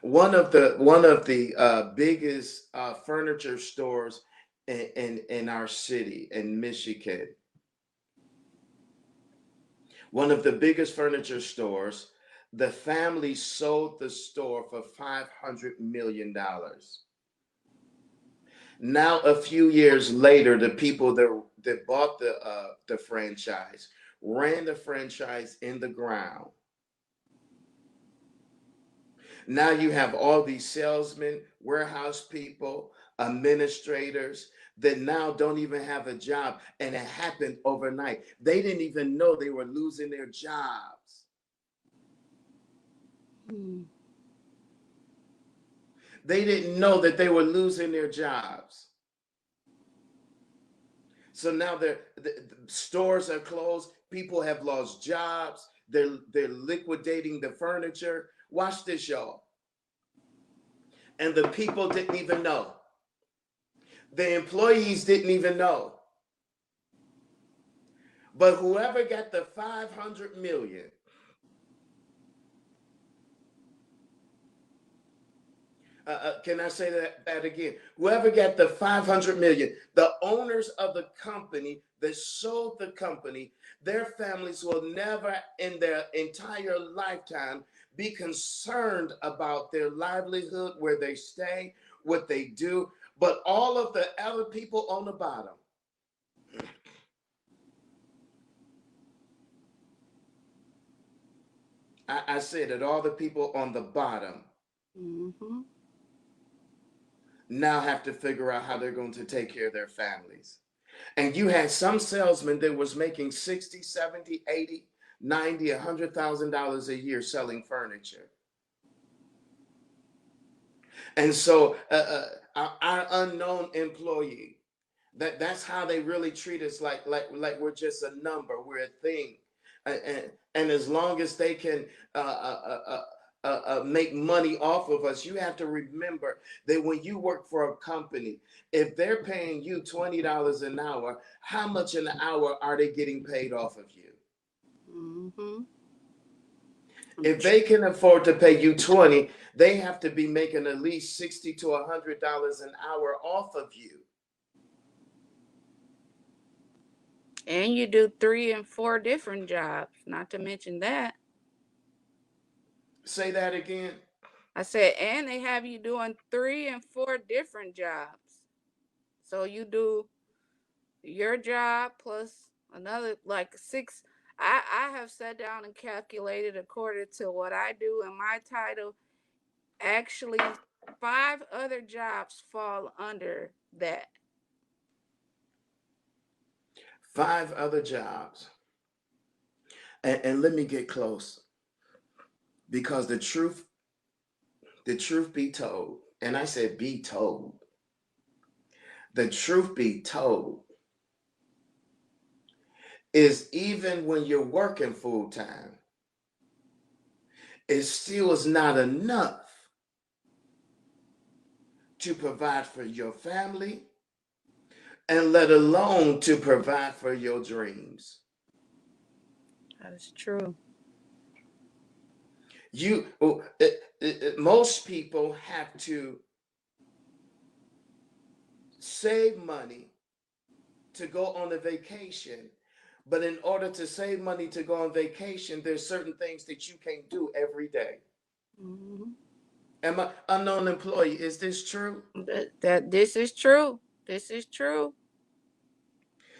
One of the biggest furniture stores in our city in Michigan. One of the biggest furniture stores. The family sold the store for $500 million. Now, a few years later, the people that bought the franchise ran the franchise in the ground. Now you have all these salesmen, warehouse people, administrators that now don't even have a job, and it happened overnight. They didn't even know they were losing their jobs. Mm. They didn't know that they were losing their jobs. So now the stores are closed. People have lost jobs. They're liquidating the furniture. Watch this, y'all. And the people didn't even know. The employees didn't even know. But whoever got the 500 million, can I say that again? Whoever got the 500 million, the owners of the company that sold the company, their families will never in their entire lifetime be concerned about their livelihood, where they stay, what they do. But all of the other people on the bottom, I said that all the people on the bottom Mm-hmm. now have to figure out how they're going to take care of their families. And you had some salesman that was making 60, 70, 80, 90, $100,000 a year selling furniture. And so our unknown employee, that's how they really treat us, like we're just a number, we're a thing. And as long as they can make money off of us, you have to remember that when you work for a company, if they're paying you $20 an hour, how much an hour are they getting paid off of you? Mm-hmm. If they can afford to pay you 20, they have to be making at least 60 to $100 an hour off of you. And you do 3 and 4 different jobs, not to mention that. Say that again. I said, and they have you doing 3 and 4 different jobs. So you do your job plus another like 6. I have sat down and calculated according to what I do in my title. Actually, 5 other jobs fall under that. Five other jobs. And let me get close, because the truth be told, and I said be told, the truth be told is, even when you're working full time, it still is not enough to provide for your family, and let alone to provide for your dreams. That is true. Most people have to save money to go on a vacation. But in order to save money to go on vacation, there's certain things that you can't do every day. Mm-hmm. Am I unknown employee? Is this true? That this is true. This is true.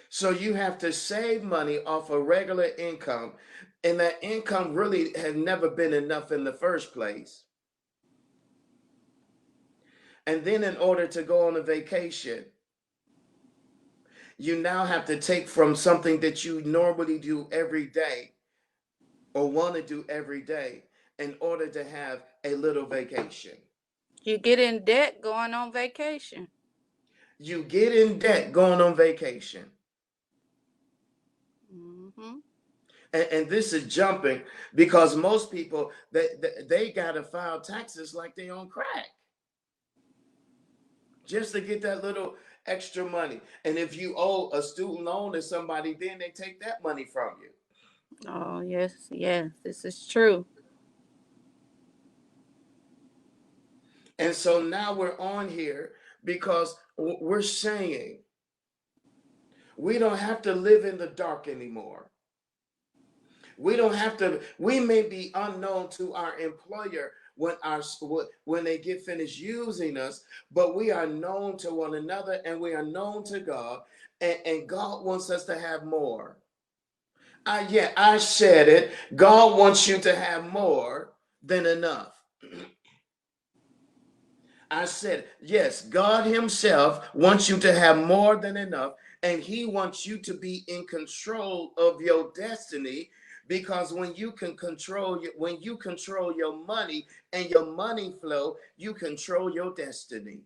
So you have to save money off a regular income, and that income really had never been enough in the first place. And then, in order to go on a vacation, you now have to take from something that you normally do every day, or want to do every day, in order to have a little vacation. You get in debt going on vacation. You get in debt going on vacation. Mm-hmm. And this is jumping, because most people, they got to file taxes like they on crack, just to get that little extra money. And if you owe a student loan to somebody, then they take that money from you. Oh yes, yes, this is true. And so now we're on here because we're saying we don't have to live in the dark anymore. We don't have to, we may be unknown to our employer when they get finished using us, but we are known to one another and we are known to God, and God wants us to have more. I said it. God wants you to have more than enough. I said, yes, God Himself wants you to have more than enough, and He wants you to be in control of your destiny. Because when you control your money and your money flow, you control your destiny.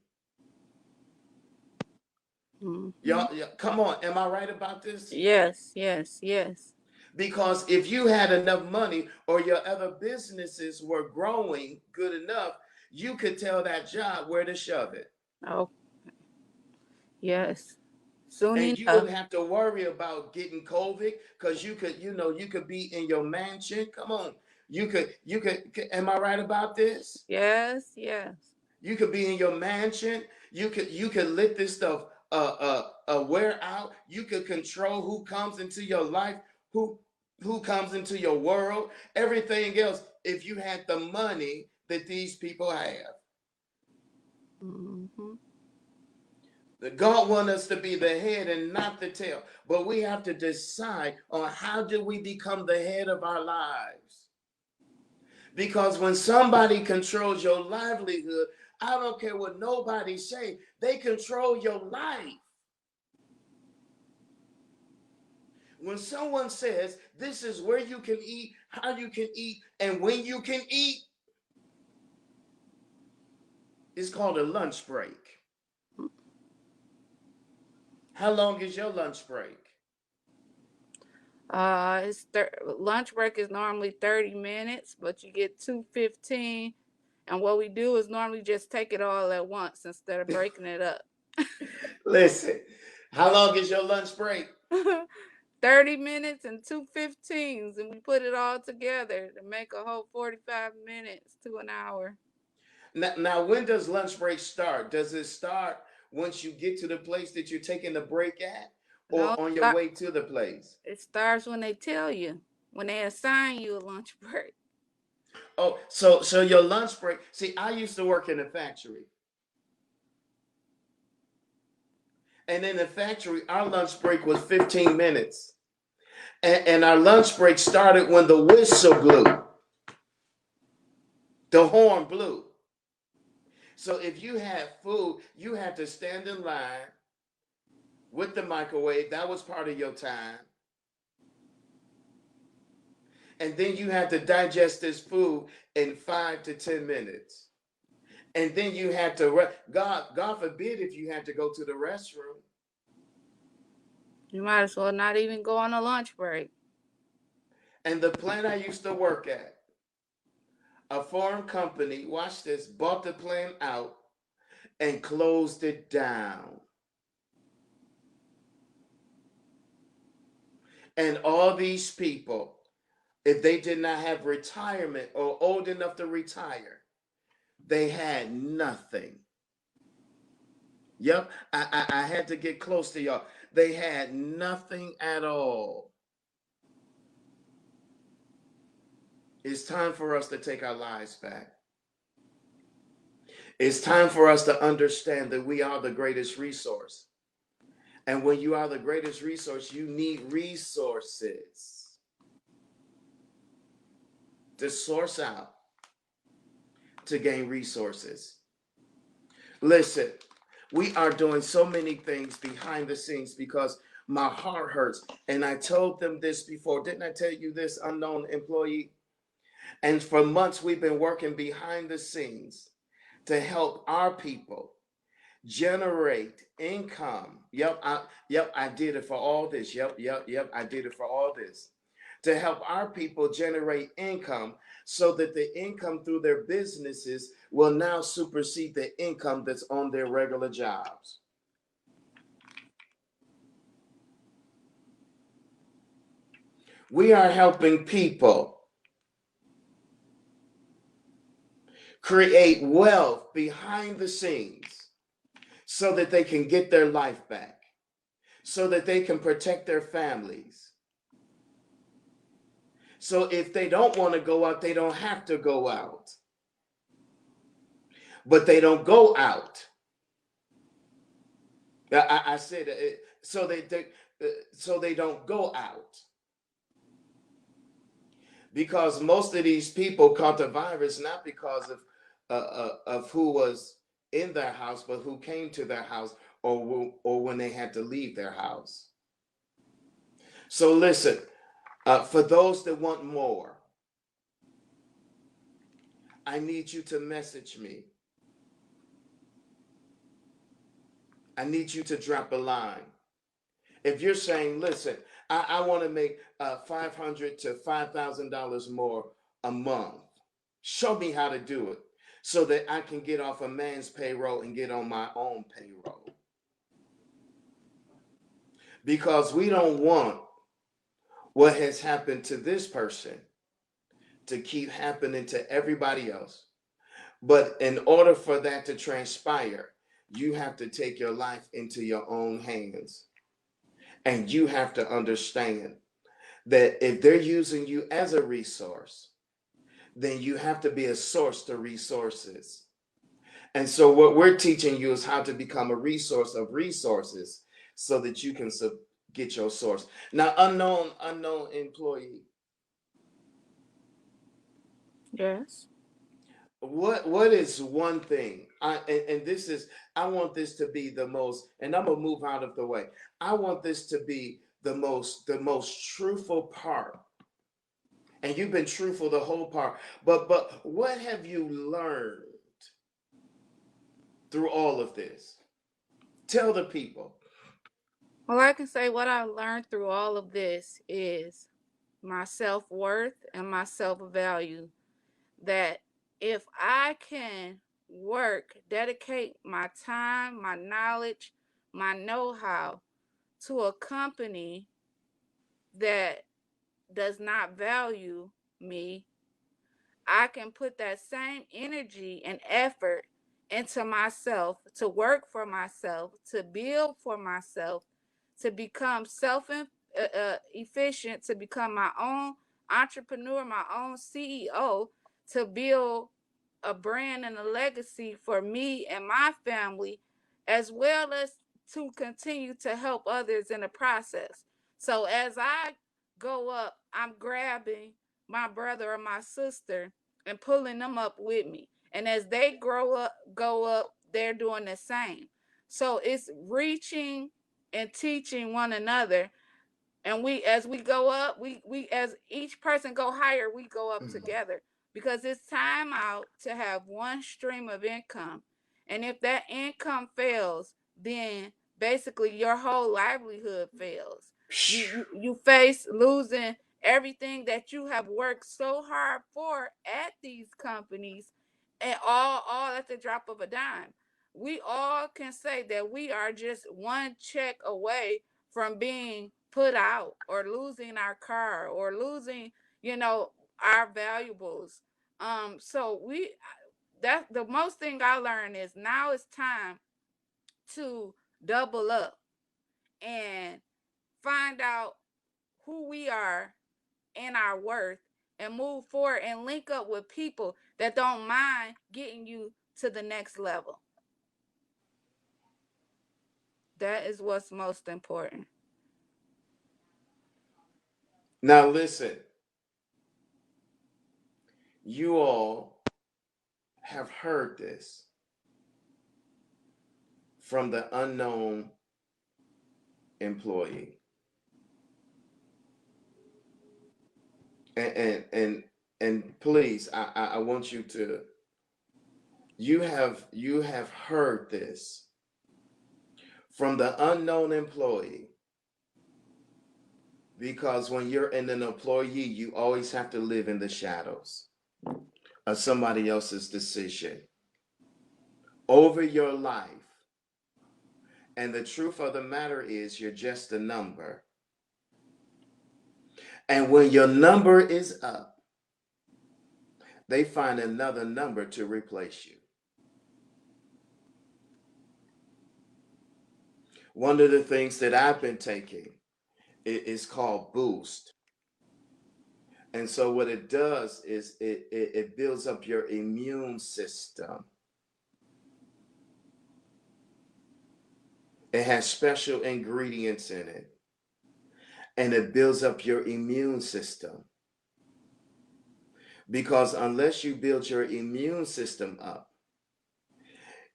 Mm-hmm. Y'all, come on, am I right about this? Yes, yes, yes. Because if you had enough money or your other businesses were growing good enough, you could tell that job where to shove it. Oh, yes. Soon And you enough. wouldn't have to worry about getting COVID because you could be in your mansion. Come on. Am I right about this? Yes, yes. You could be in your mansion. You could let this stuff wear out. You could control who comes into your life, who who comes into your world, everything else, if you had the money that these people have. Mm-hmm. That God wants us to be the head and not the tail. But we have to decide on how do we become the head of our lives. Because when somebody controls your livelihood, I don't care what nobody say, they control your life. When someone says this is where you can eat, how you can eat, and when you can eat, it's called a lunch break. How long is your lunch break? Lunch break is normally 30 minutes, but you get 2:15. And what we do is normally just take it all at once instead of breaking it up. Listen, how long is your lunch break? 30 minutes and 2:15s, and we put it all together to make a whole 45 minutes to an hour. Now, when does lunch break start? Does it start once you get to the place that you're taking the break at, No, or on your way to the place? it starts when they tell you, when they assign you a lunch break. Oh, so your lunch break. See, I used to work in a factory, and in the factory, our lunch break was 15 minutes, and our lunch break started when the whistle blew, the horn blew. So if you had food, you had to stand in line with the microwave. That was part of your time. And then you had to digest this food in 5 to 10 minutes. And then you had to, God forbid if you had to go to the restroom. You might as well not even go on a lunch break. And the plant I used to work at, a foreign company, watch this, bought the plant out and closed it down. And all these people, if they did not have retirement or old enough to retire, they had nothing. Yep, I had to get close to y'all. They had nothing at all. It's time for us to take our lives back. It's time for us to understand that we are the greatest resource. And when you are the greatest resource, you need resources to source out to gain resources. Listen, we are doing so many things behind the scenes because my heart hurts. And I told them this before. Didn't I tell you this, unknown employee? And for months, we've been working behind the scenes to help our people generate income. Yep, I did it for all this. Yep, I did it for all this. To help our people generate income so that the income through their businesses will now supersede the income that's on their regular jobs. We are helping people create wealth behind the scenes so that they can get their life back, so that they can protect their families. So if they don't want to go out, they don't have to go out. But they don't go out. I said it, so they don't go out, because most of these people caught the virus not because of who was in their house, but who came to their house, or when they had to leave their house. So listen, for those that want more, I need you to message me. I need you to drop a line. If you're saying, listen, I want to make $500 to $5,000 more a month, show me how to do it so that I can get off a man's payroll and get on my own payroll. Because we don't want what has happened to this person to keep happening to everybody else. But in order for that to transpire, you have to take your life into your own hands. And you have to understand that if they're using you as a resource, then you have to be a source to resources. And so what we're teaching you is how to become a resource of resources so that you can get your source. Now, unknown employee. Yes. What is one thing? And this is, I want this to be the most, and I'm gonna move out of the way. I want this to be the most truthful part. And you've been truthful the whole part. But what have you learned through all of this? Tell the people. Well, I can say what I learned through all of this is my self worth and my self value. That if I can work, dedicate my time, my knowledge, my know how to a company that does not value me, I can put that same energy and effort into myself, to work for myself, to build for myself, to become efficient, to become my own entrepreneur, my own CEO, to build a brand and a legacy for me and my family, as well as to continue to help others in the process. So as I go up, I'm grabbing my brother or my sister and pulling them up with me. And as they go up, they're doing the same. So it's reaching and teaching one another. And we, as we go up, we as each person go higher, we go up Mhm. together, because it's time out to have one stream of income. And if that income fails, then basically your whole livelihood fails. You face losing everything that you have worked so hard for at these companies, and all at the drop of a dime. We all can say that we are just one check away from being put out, or losing our car, or losing, our valuables. So we that the most thing I learned is now it's time to double up and find out who we are and our worth, and move forward and link up with people that don't mind getting you to the next level. That is what's most important. Now listen, you all have heard this from the unknown employee. And please, I want you to, you have heard this from the unknown employee, because when you're an employee, you always have to live in the shadows of somebody else's decision over your life. And the truth of the matter is, you're just a number. And when your number is up, they find another number to replace you. One of the things that I've been taking is called Boost. And so what it does is it builds up your immune system. It has special ingredients in it, and it builds up your immune system. Because unless you build your immune system up,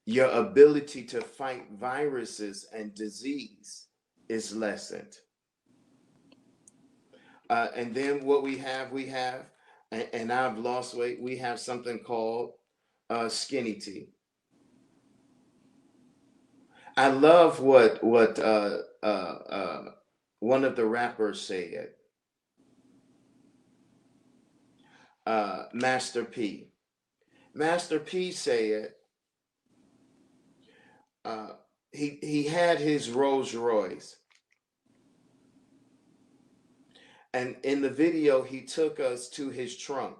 your ability to fight viruses and disease is lessened. And then what and I've lost weight, we have something called skinny tea. I love what one of the rappers said, Master P. Master P said uh, he had his Rolls Royce, and in the video he took us to his trunk,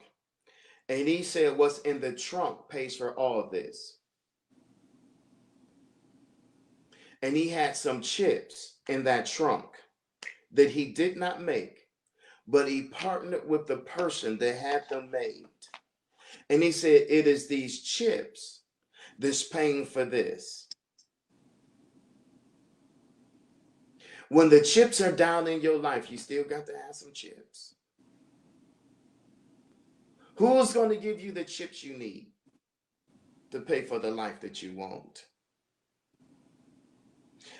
and he said what's in the trunk pays for all this. And he had some chips in that trunk that he did not make, but he partnered with the person that had them made. And he said, it is these chips that's paying for this. When the chips are down in your life, you still got to have some chips. Who's going to give you the chips you need to pay for the life that you want?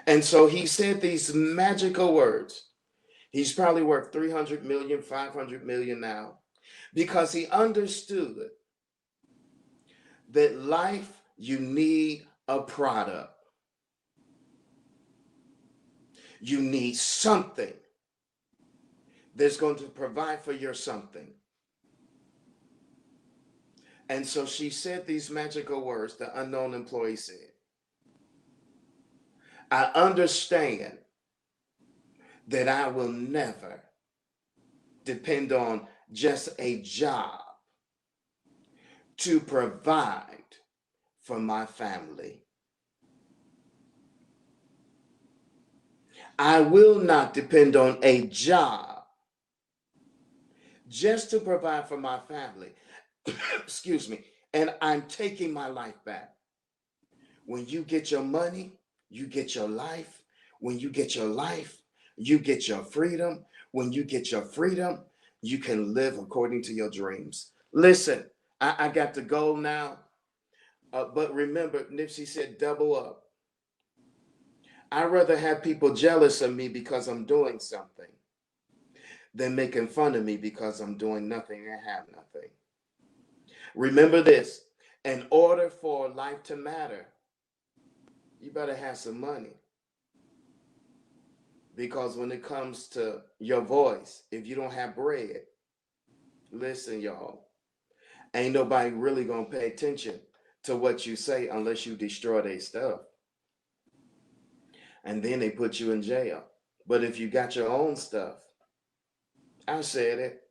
And so he said these magical words. He's probably worth 300 million, 500 million now, because he understood that life, you need a product. You need something that's going to provide for your something. And so she said these magical words, the unknown employee said, I understand that I will never depend on just a job to provide for my family. I will not depend on a job just to provide for my family. Excuse me. And I'm taking my life back. When you get your money, you get your life. When you get your life, you get your freedom. When you get your freedom, you can live according to your dreams. Listen, I got to go now. But remember, Nipsey said double up. I'd rather have people jealous of me because I'm doing something than making fun of me because I'm doing nothing and have nothing. Remember this, in order for life to matter, you better have some money. Because when it comes to your voice, if you don't have bread, listen, y'all, ain't nobody really gonna pay attention to what you say unless you destroy their stuff. And then they put you in jail. But if you got your own stuff, I said it,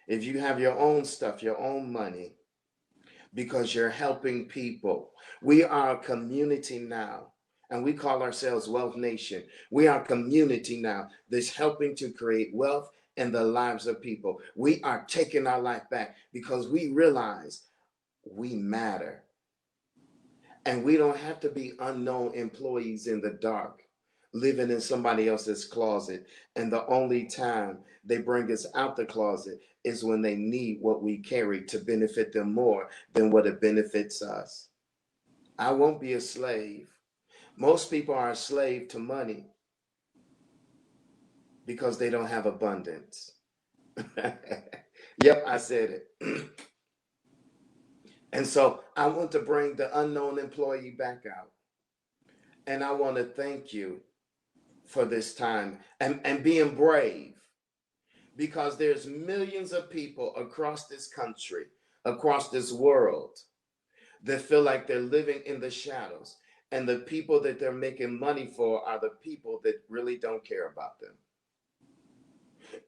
if you have your own stuff, your own money, because you're helping people. We are a community now, and we call ourselves Wealth Nation. We are a community now that's helping to create wealth in the lives of people. We are taking our life back because we realize we matter. And we don't have to be unknown employees in the dark, living in somebody else's closet. And the only time they bring us out the closet is when they need what we carry to benefit them more than what it benefits us. I won't be a slave. Most people are a slave to money because they don't have abundance. Yep, I said it. And so I want to bring the unknown employee back out. And I want to thank you for this time and being brave, because there's millions of people across this country, across this world, that feel like they're living in the shadows. And the people that they're making money for are the people that really don't care about them.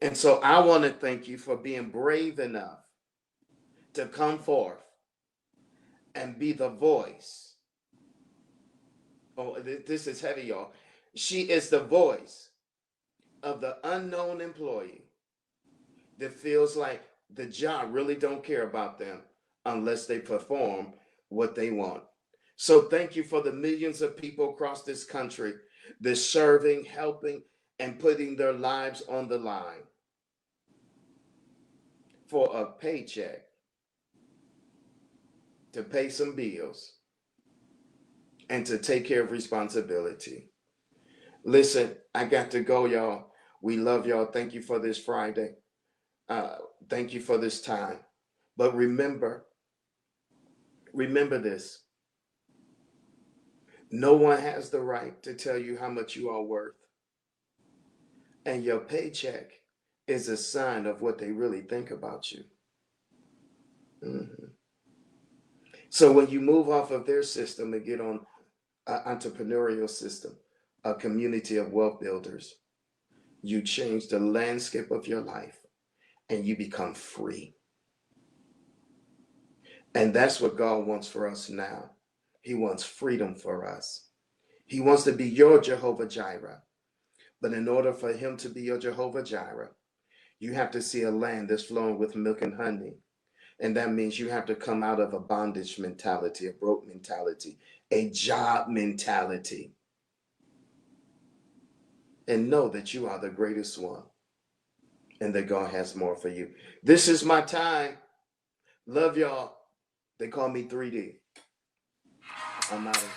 And so I want to thank you for being brave enough to come forth and be the voice. Oh, this is heavy, y'all. She is the voice of the unknown employee that feels like the job really don't care about them unless they perform what they want. So thank you for the millions of people across this country that's serving, helping, and putting their lives on the line for a paycheck to pay some bills and to take care of responsibility. Listen, I got to go, y'all. We love y'all. Thank you for this Friday. Uh, Thank you for this time. But remember this. No one has the right to tell you how much you are worth. And your paycheck is a sign of what they really think about you. Mhm. So when you move off of their system and get on an entrepreneurial system, a community of wealth builders, you change the landscape of your life and you become free. And that's what God wants for us now. He wants freedom for us. He wants to be your Jehovah Jireh. But in order for him to be your Jehovah Jireh, you have to see a land that's flowing with milk and honey. And that means you have to come out of a bondage mentality, a broke mentality, a job mentality, and know that you are the greatest one and that God has more for you. This is my time. Love y'all. They call me 3D. I'm out of